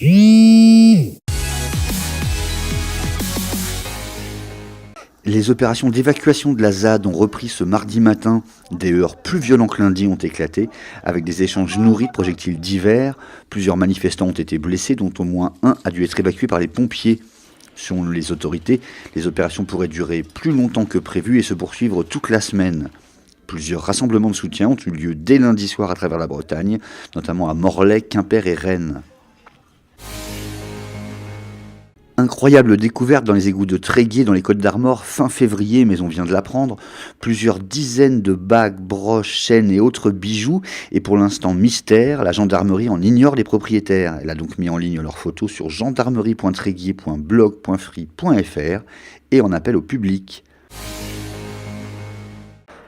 Les opérations d'évacuation de la ZAD ont repris ce mardi matin. Des heurts plus violents que lundi ont éclaté, avec des échanges nourris de projectiles divers. Plusieurs manifestants ont été blessés, dont au moins un a dû être évacué par les pompiers. Selon les autorités, les opérations pourraient durer plus longtemps que prévu et se poursuivre toute la semaine. Plusieurs rassemblements de soutien ont eu lieu dès lundi soir à travers la Bretagne, notamment à Morlaix, Quimper et Rennes. Incroyable découverte dans les égouts de Tréguier dans les Côtes-d'Armor fin février, mais on vient de l'apprendre. Plusieurs dizaines de bagues, broches, chaînes et autres bijoux. Et pour l'instant mystère, la gendarmerie en ignore les propriétaires. Elle a donc mis en ligne leurs photos sur gendarmerie.tréguier.blog.free.fr et en appelle au public.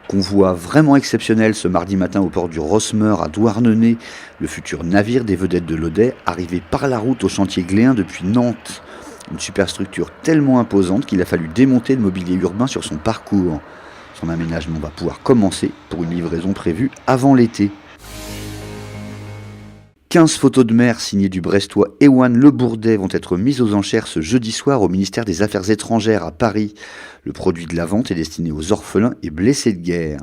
Convoi vraiment exceptionnel ce mardi matin au port du Rosmeur à Douarnenez. Le futur navire des vedettes de l'Odet, arrivé par la route au chantier Gléin depuis Nantes. Une superstructure tellement imposante qu'il a fallu démonter le mobilier urbain sur son parcours. Son aménagement va pouvoir commencer pour une livraison prévue avant l'été. 15 photos de mer signées du Brestois Ewan Le Bourdet vont être mises aux enchères ce jeudi soir au ministère des Affaires étrangères à Paris. Le produit de la vente est destiné aux orphelins et blessés de guerre.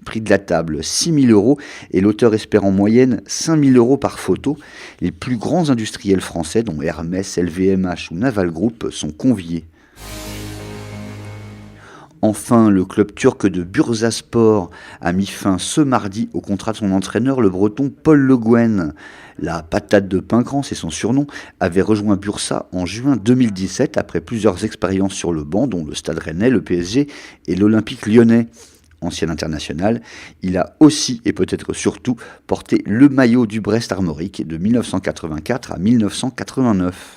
Prix de la table 6 000 € et l'auteur espère en moyenne 5 000 € par photo. Les plus grands industriels français, dont Hermès, LVMH ou Naval Group, sont conviés. Enfin, le club turc de Bursaspor a mis fin ce mardi au contrat de son entraîneur, le breton Paul Le Guen. La patate de Pincran, c'est son surnom, avait rejoint Bursa en juin 2017 après plusieurs expériences sur le banc, dont le Stade Rennais, le PSG et l'Olympique Lyonnais. Ancien international, il a aussi et peut-être surtout porté le maillot du Brest Armorique de 1984 à 1989.